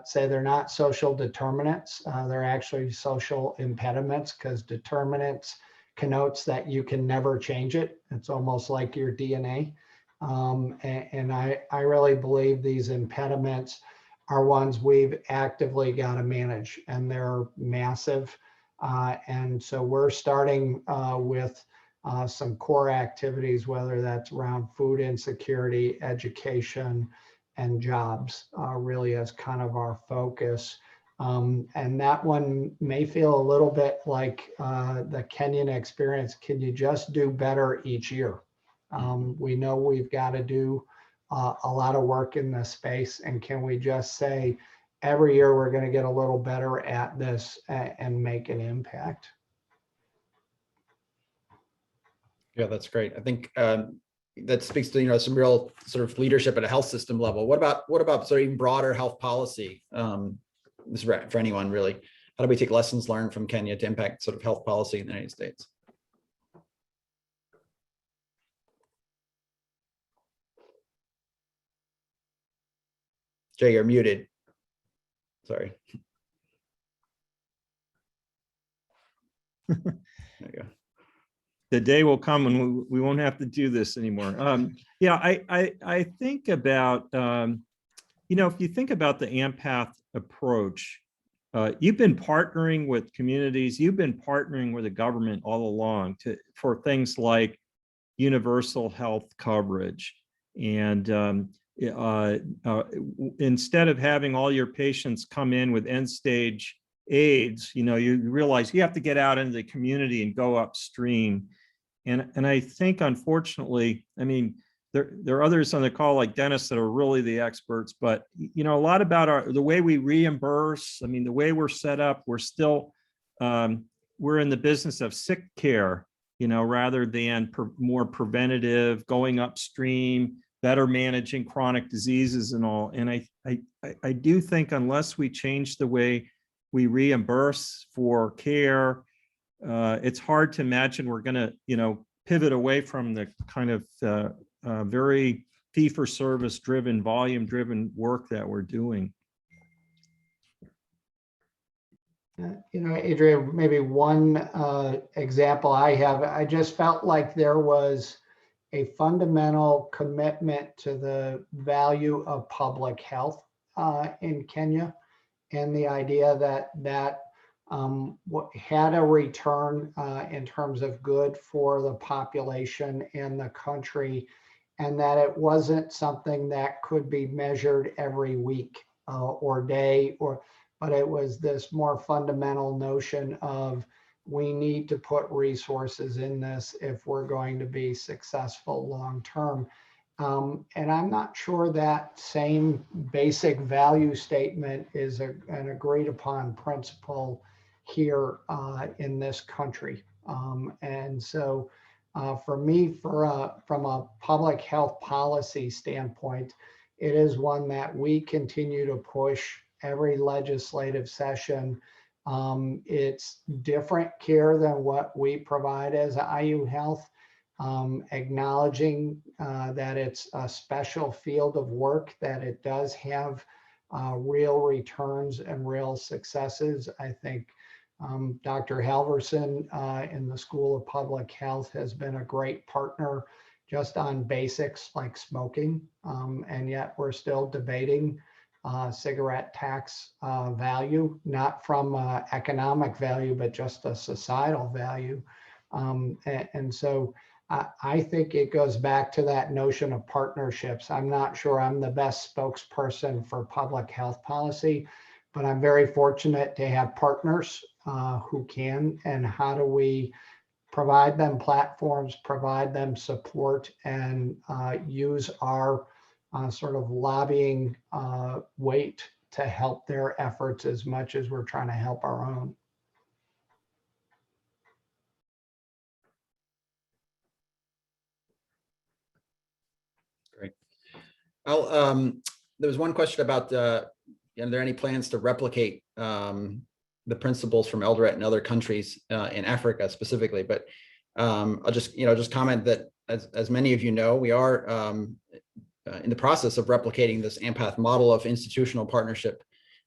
say they're not social determinants. They're actually social impediments, because determinants connotes that you can never change it. It's almost like your DNA. And I really believe these impediments are ones we've actively got to manage, and they're massive. And so we're starting with some core activities, whether that's around food insecurity, education, and jobs, really as kind of our focus. And that one may feel a little bit like the Kenyan experience. Can you just do better each year? We know we've got to do a lot of work in this space, and can we just say every year we're going to get a little better at this and make an impact? Yeah, that's great. I think that speaks to some real sort of leadership at a health system level. What about sort of even broader health policy? This is for anyone really. How do we take lessons learned from Kenya to impact sort of health policy in the United States? Jay, you're muted. Sorry. There you go. The day will come when we won't have to do this anymore. Yeah, I think about, if you think about the Ampath approach, you've been partnering with communities, you've been partnering with the government all along for things like universal health coverage. And instead of having all your patients come in with end stage AIDS, you realize you have to get out into the community and go upstream. And I think, unfortunately, I mean, there are others on the call like Dennis that are really the experts, but a lot about the way we reimburse. I mean, the way we're set up, we're still we're in the business of sick care, rather than more preventative, going upstream, better managing chronic diseases and all. And I do think unless we change the way we reimburse for care, it's hard to imagine we're going to, pivot away from the kind of very fee-for-service driven, volume-driven work that we're doing. Adrian, maybe one example I just felt like there was a fundamental commitment to the value of public health in Kenya. and the idea that had a return in terms of good for the population and the country, and that it wasn't something that could be measured every week or day, but it was this more fundamental notion of we need to put resources in this if we're going to be successful long term. And I'm not sure that same basic value statement is an agreed upon principle here in this country. And so for me, from a public health policy standpoint, it is one that we continue to push every legislative session. It's different care than what we provide as IU Health. Acknowledging that it's a special field of work, that it does have real returns and real successes. I think Dr. Halverson in the School of Public Health has been a great partner just on basics like smoking, and yet we're still debating cigarette tax value, not from economic value, but just a societal value. And so I think it goes back to that notion of partnerships. I'm not sure I'm the best spokesperson for public health policy, but I'm very fortunate to have partners who can. And how do we provide them platforms, provide them support, and use our sort of lobbying weight to help their efforts as much as we're trying to help our own. Great. Well, there was one question about, are there any plans to replicate the principles from Eldoret and other countries in Africa specifically? But I'll just comment that as many of you know, we are in the process of replicating this Ampath model of institutional partnership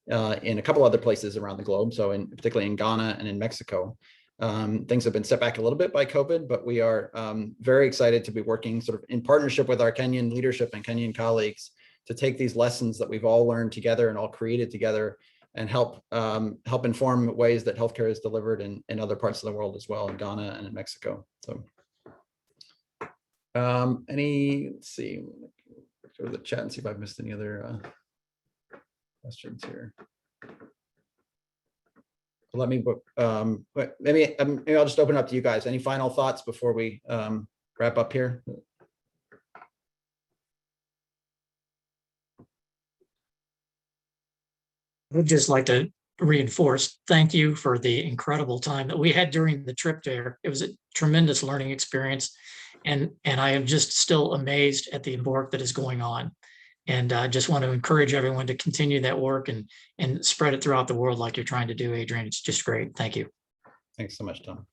in a couple other places around the globe. So particularly in Ghana and in Mexico. Things have been set back a little bit by COVID, but we are very excited to be working sort of in partnership with our Kenyan leadership and Kenyan colleagues to take these lessons that we've all learned together and all created together and help inform ways that healthcare is delivered in other parts of the world as well, in Ghana and in Mexico. So let's see, go to the chat and see if I've missed any other questions here. Let me maybe I'll just open it up to you guys. Any final thoughts before we wrap up here? I'd just like to reinforce, thank you for the incredible time that we had during the trip there. It was a tremendous learning experience. And I am just still amazed at the work that is going on. And I just want to encourage everyone to continue that work and spread it throughout the world like you're trying to do, Adrian. It's just great. Thank you. Thanks so much, Tom.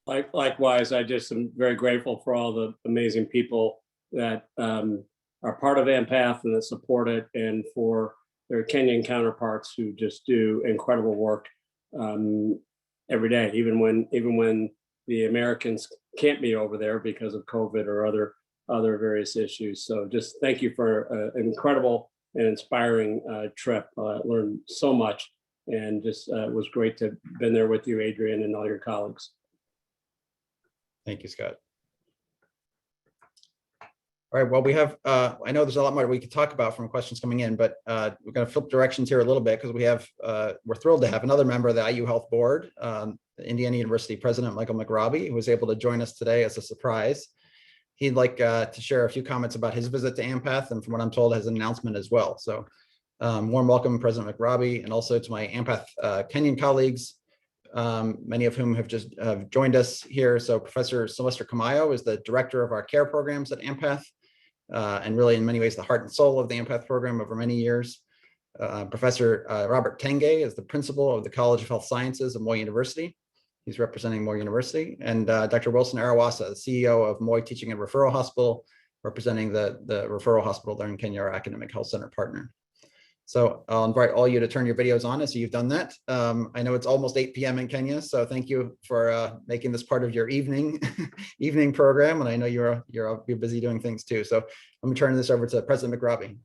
Likewise, I just am very grateful for all the amazing people that are part of Ampath and that support it, and for their Kenyan counterparts who just do incredible work every day, even when the Americans can't be over there because of COVID or other various issues. So just thank you for an incredible and inspiring trip. Learned so much, and just it was great to have been there with you, Adrian, and all your colleagues. Thank you, Scott. All right, well, we have, I know there's a lot more we could talk about from questions coming in, but we're going to flip directions here a little bit because we're thrilled to have another member of the IU Health Board, Indiana University President Michael McRobbie, who was able to join us today as a surprise. He'd like to share a few comments about his visit to Ampath, and from what I'm told, has an announcement as well. So warm welcome, President McRobbie, and also to my Ampath Kenyan colleagues, many of whom have just joined us here. So Professor Sylvester Kamayo is the director of our care programs at Ampath, and really in many ways the heart and soul of the Ampath program over many years. Professor Robert Tenge is the principal of the College of Health Sciences of Moi University. He's representing Moi University. And Dr. Wilson Arawasa, the CEO of Moi Teaching and Referral Hospital, representing the referral hospital there in Kenya, our academic health center partner. So I'll invite all you to turn your videos on as you've done that. I know it's almost 8 p.m. in Kenya, so thank you for making this part of your evening program. And I know you're busy doing things too. So let me turn this over to President McRobbie.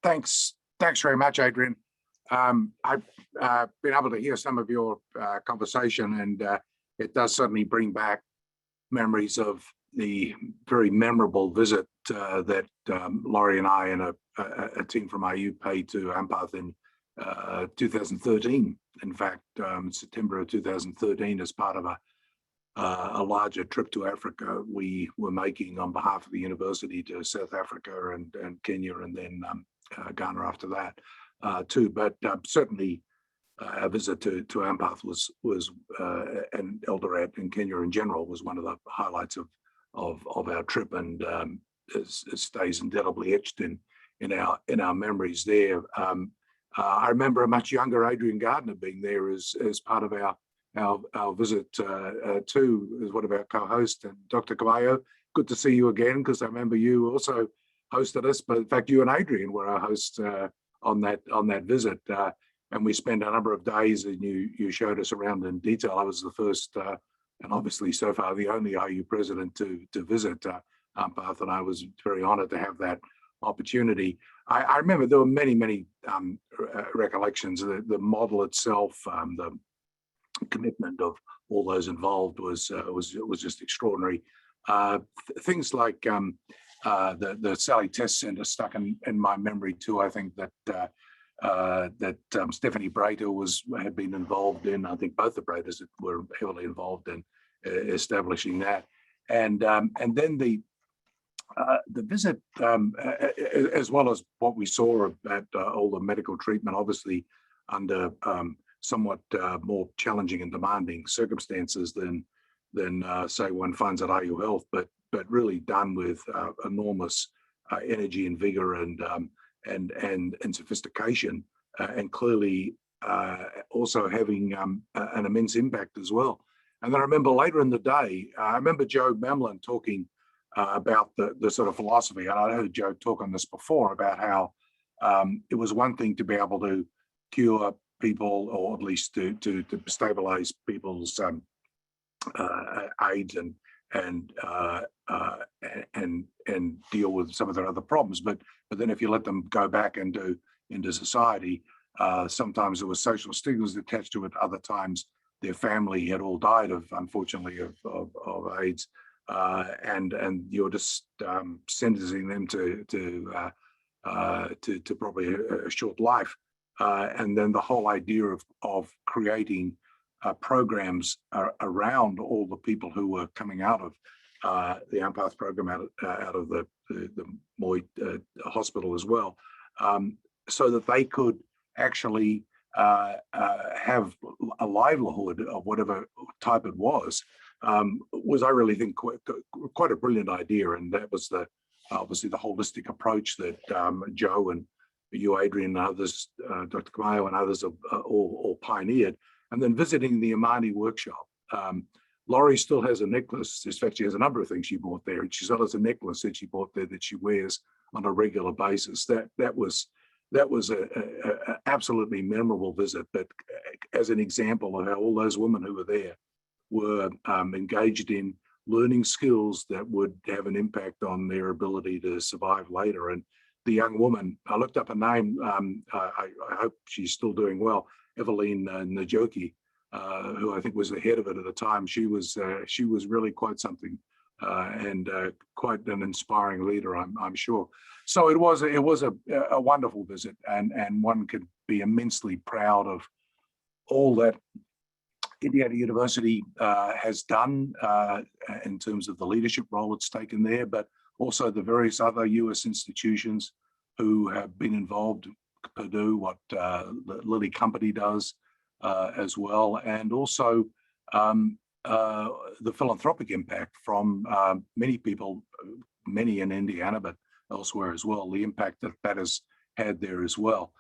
Thanks, Thanks very much, Adrian. I've been able to hear some of your conversation, and it does certainly bring back memories of the very memorable visit that Laurie and I and a team from IU paid to Ampath in 2013. In fact, September of 2013, as part of a larger trip to Africa we were making on behalf of the university to South Africa and Kenya, and then Ghana after that too. But certainly a visit to Ampath was and Eldoret and Kenya in general was one of the highlights of our trip, and it stays indelibly etched in our memories there. I remember a much younger Adrian Gardner being there as part of our visit too, as one of our co-hosts. And Dr. Kamayo, good to see you again, because I remember you also hosted us, but in fact you and Adrian were our hosts on that visit, and we spent a number of days, and you showed us around in detail. I was the first and obviously so far the only IU president to visit Ampath, and I was very honored to have that opportunity. I remember there were many recollections. The model itself, the commitment of all those involved was just extraordinary. Things like the Sally Test Center stuck in my memory too. I think that Stephanie Brater had been involved in. I think both the Braters were heavily involved in establishing that, and then the visit, as well as what we saw at all the medical treatment, obviously under somewhat more challenging and demanding circumstances than say one finds at IU Health, but really done with enormous energy and vigor and sophistication, and clearly also having an immense impact as well. And then I remember later in the day, I remember Joe Memlin talking about the sort of philosophy, and I heard Joe talk on this before about how it was one thing to be able to cure people, or at least to stabilize people's AIDS and deal with some of their other problems, but then if you let them go back into society, sometimes there was social stigmas attached to it. Other times their family had all died unfortunately of AIDS, and you're just sentencing them to probably a short life, and then the whole idea of creating programs around all the people who were coming out of the Ampath program, out of the Moy hospital as well, so that they could actually have a livelihood of whatever type it was I really think quite a brilliant idea. And that was obviously the holistic approach that Joe and you, Adrian, and others, Dr. Kamayo and others have all pioneered. And then visiting the Imani workshop. Laurie still has a necklace. In fact, she has a number of things she bought there. She still has a necklace that she bought there that she wears on a regular basis. That was a absolutely memorable visit. But as an example of how all those women who were there were engaged in learning skills that would have an impact on their ability to survive later. And the young woman, I looked up her name. I hope she's still doing well. Eveline Njoki, who I think was the head of it at the time. She was really quite something, and quite an inspiring leader, I'm sure. So it was a wonderful visit, and one could be immensely proud of all that Indiana University has done in terms of the leadership role it's taken there, but also the various other US institutions who have been involved. Purdue, what the Lilly Company does as well, and also the philanthropic impact from many people, many in Indiana, but elsewhere as well, the impact that has had there as well.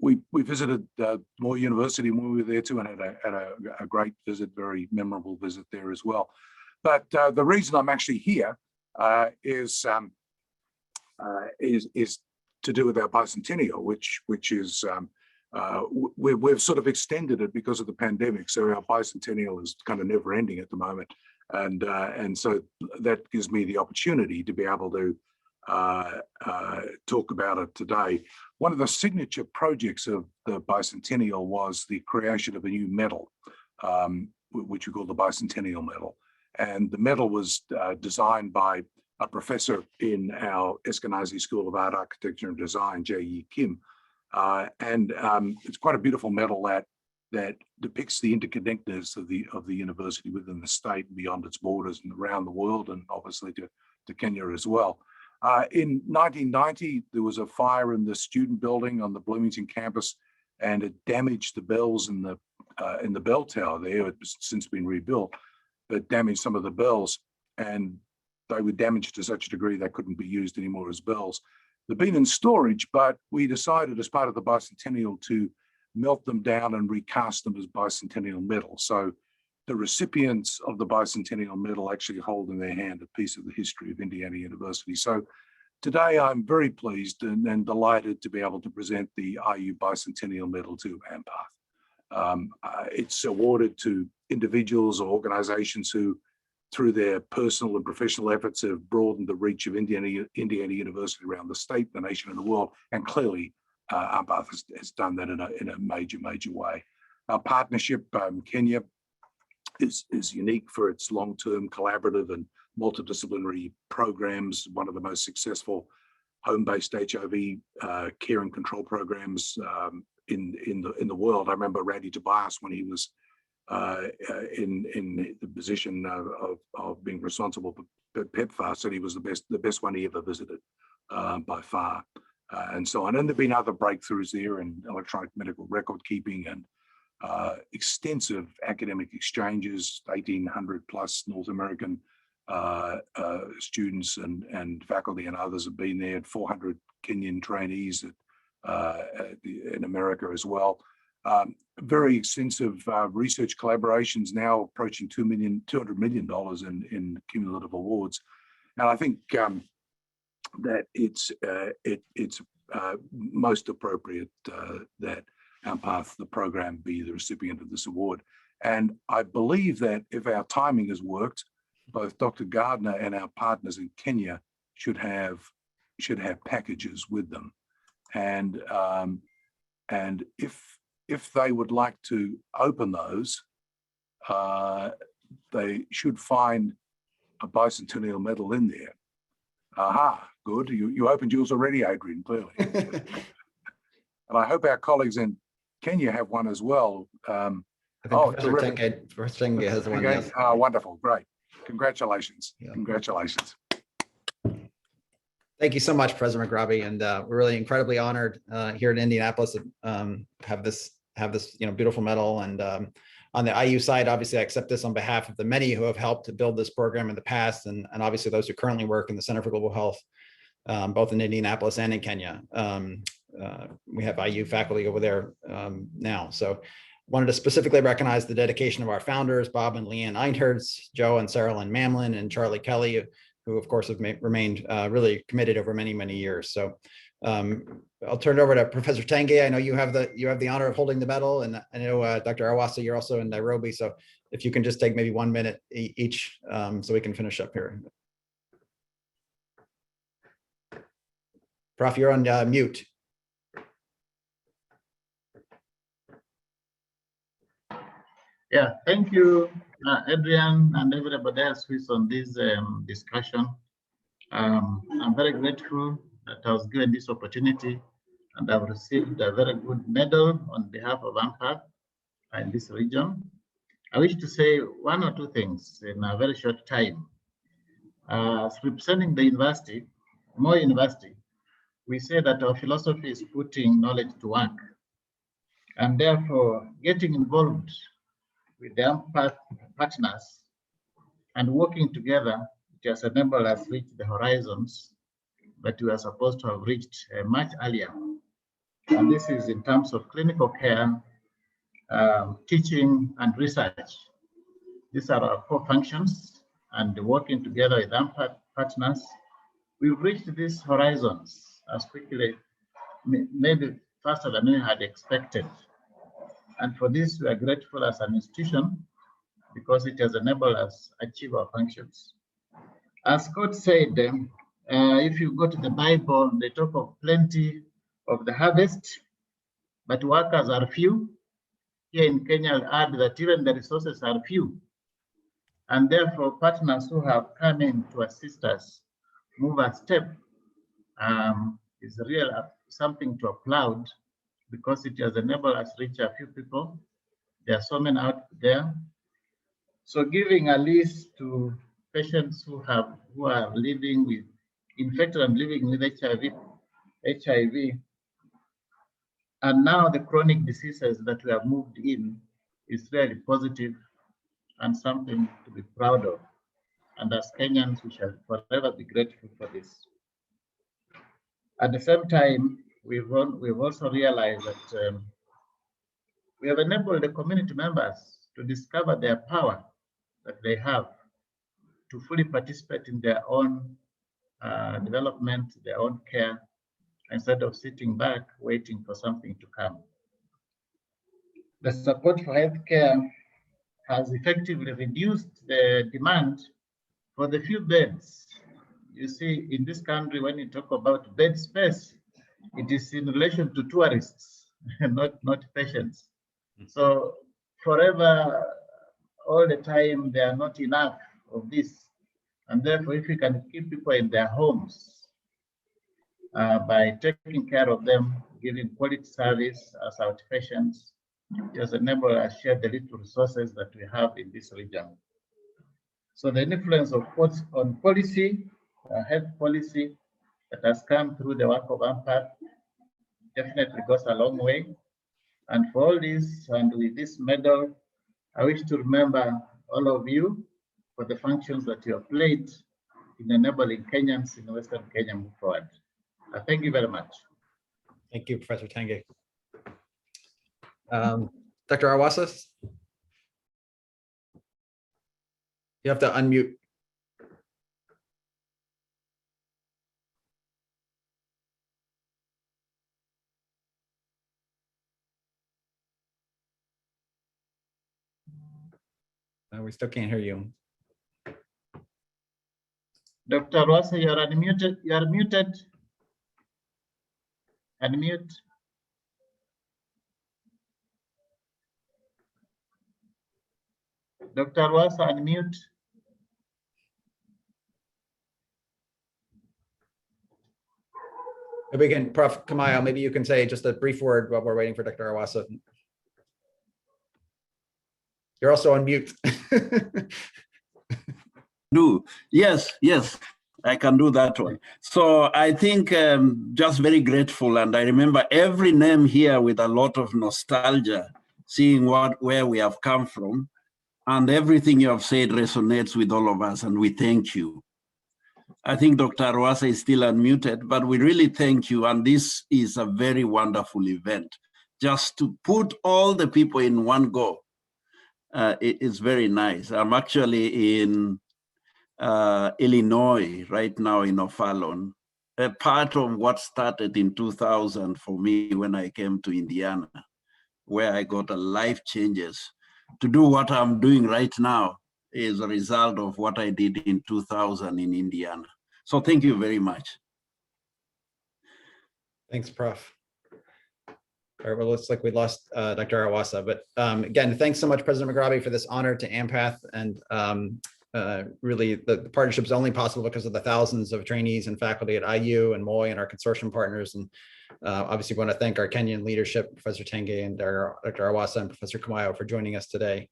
We visited Moore University when we were there too, and had a great visit, very memorable visit there as well. But the reason I'm actually here is to do with our bicentennial, which is we've sort of extended it because of the pandemic. So our bicentennial is kind of never ending at the moment, and so that gives me the opportunity to be able to talk about it today. One of the signature projects of the Bicentennial was the creation of a new medal, which we call the Bicentennial Metal. And the medal was designed by a professor in our Eskenazi School of Art, Architecture and Design, J.E. Kim. It's quite a beautiful medal that depicts the interconnectedness of the university within the state and beyond its borders and around the world, and obviously to Kenya as well. In 1990, there was a fire in the student building on the Bloomington campus, and it damaged the bells in the bell tower there. It's since been rebuilt, but damaged some of the bells, and they were damaged to such a degree they couldn't be used anymore as bells. They've been in storage, but we decided as part of the Bicentennial to melt them down and recast them as Bicentennial Metal. So the recipients of the Bicentennial Medal actually hold in their hand a piece of the history of Indiana University. So today I'm very pleased and delighted to be able to present the IU Bicentennial Medal to Ampath. It's awarded to individuals or organizations who, through their personal and professional efforts, have broadened the reach of Indiana University around the state, the nation, and the world. And clearly, Ampath has done that in a major way. Our partnership, Kenya, is unique for its long-term collaborative and multidisciplinary programs. One of the most successful home-based HIV care and control programs in the world. I remember Randy Tobias, when he was in the position of being responsible for PEPFAR, said he was the best one he ever visited by far, and so on. And there've been other breakthroughs there in electronic medical record keeping and extensive academic exchanges. 1,800 plus North American students and faculty and others have been there. 400 Kenyan trainees in America as well. Very extensive research collaborations, now approaching $200 million in cumulative awards. And I think that it's most appropriate that Ampath, the program, be the recipient of this award. And I believe that if our timing has worked, both Dr. Gardner and our partners in Kenya should have packages with them. And if they would like to open those, they should find a Bicentennial Medal in there. Aha, good. You opened yours already, Adrian, clearly. And I hope our colleagues in Kenya have one as well. I think Professor Tenge has one. Okay. Yes. Wonderful, great. Congratulations. Yeah. Congratulations. Thank you so much, President McRobbie, and we're really incredibly honored here in Indianapolis to have this beautiful medal. And on the IU side, obviously, I accept this on behalf of the many who have helped to build this program in the past, and obviously those who currently work in the Center for Global Health, both in Indianapolis and in Kenya. We have IU faculty over there now. So wanted to specifically recognize the dedication of our founders, Bob and Leanne Einherz, Joe and Sarah Lynn Mamlin, and Charlie Kelly, who of course have remained really committed over many years. So I'll turn it over to Professor Tenge. I know you have the honor of holding the medal, and I know Dr. Awasa, you're also in Nairobi. So if you can just take maybe 1 minute each, so we can finish up here. Prof, you're on mute. Yeah, thank you, Adrian, and everybody else who is on this discussion. I'm very grateful that I was given this opportunity, and I've received a very good medal on behalf of Ampath in this region. I wish to say one or two things in a very short time. As representing the university, Moi University, we say that our philosophy is putting knowledge to work, and therefore getting involved with the Ampath partners and working together, it has enabled us to reach the horizons that we are supposed to have reached much earlier. And this is in terms of clinical care, teaching, and research. These are our core functions, and working together with Ampath partners, we've reached these horizons as quickly, maybe faster than we had expected. And for this, we are grateful as an institution because it has enabled us achieve our functions. As Scott said, If you go to the Bible, they talk of plenty of the harvest, but workers are few. Here in Kenya, I'll add that even the resources are few. And therefore, partners who have come in to assist us move a step is real something to applaud, because it has enabled us to reach a few people. There are so many out there. So giving a list to patients who are living with infected and living with HIV, and now the chronic diseases that we have moved in is really positive and something to be proud of. And as Kenyans, we shall forever be grateful for this. At the same time, we've also realized that we have enabled the community members to discover their power that they have to fully participate in their own development, their own care, instead of sitting back waiting for something to come. The support for healthcare has effectively reduced the demand for the few beds. You see, in this country, when you talk about bed space, it is in relation to tourists, not patients. So forever, all the time, there are not enough of this. And therefore, if we can keep people in their homes by taking care of them, giving quality service as outpatients, it has enabled us to share the little resources that we have in this region. So the influence of on policy, health policy, that has come through the work of Ampath definitely goes a long way. And for all this, and with this medal, I wish to remember all of you for the functions that you have played in enabling Kenyans in Western Kenya move forward. Thank you very much. Thank you, Professor Tange. Dr. Arwasa, you have to unmute. We still can't hear you. Dr. Arwasa, you are unmuted. You are muted. Unmute. Dr. Arwasa, unmute. Maybe we can, Prof. Kamayo, maybe you can say just a brief word while we're waiting for Dr. Arwasa. You're also on mute. Yes, I can do that one. So I think just very grateful, and I remember every name here with a lot of nostalgia, seeing where we have come from, and everything you have said resonates with all of us, and we thank you. I think Dr. Arwasa is still unmuted, but we really thank you, and this is a very wonderful event. Just to put all the people in one go, it is very nice. I'm actually in Illinois right now in O'Fallon, a part of what started in 2000 for me when I came to Indiana, where I got a life changes. To do what I'm doing right now is a result of what I did in 2000 in Indiana. So thank you very much. Thanks, Prof. All right, well, looks like we lost Dr. Arwasa, but again, thanks so much, President Mugabe, for this honor to Ampath, and really the partnership is only possible because of the thousands of trainees and faculty at IU and MOI and our consortium partners. And obviously we want to thank our Kenyan leadership, Professor Tange and Dr. Arwasa and Professor Kamayo for joining us today.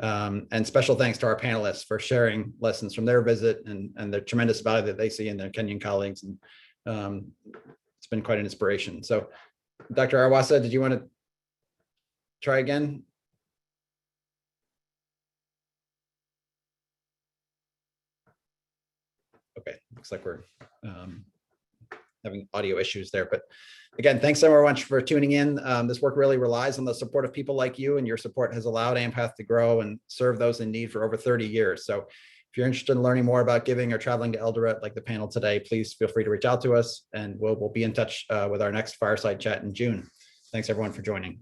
And special thanks to our panelists for sharing lessons from their visit and the tremendous value that they see in their Kenyan colleagues. And it's been quite an inspiration. So Dr. Arwasa, did you want to try again? Okay, looks like we're having audio issues there, but again, thanks so much for tuning in. This work really relies on the support of people like you, and your support has allowed Ampath to grow and serve those in need for over 30 years. So if you're interested in learning more about giving or traveling to Eldoret like the panel today, please feel free to reach out to us, and we'll be in touch with our next Fireside Chat in June. Thanks everyone for joining.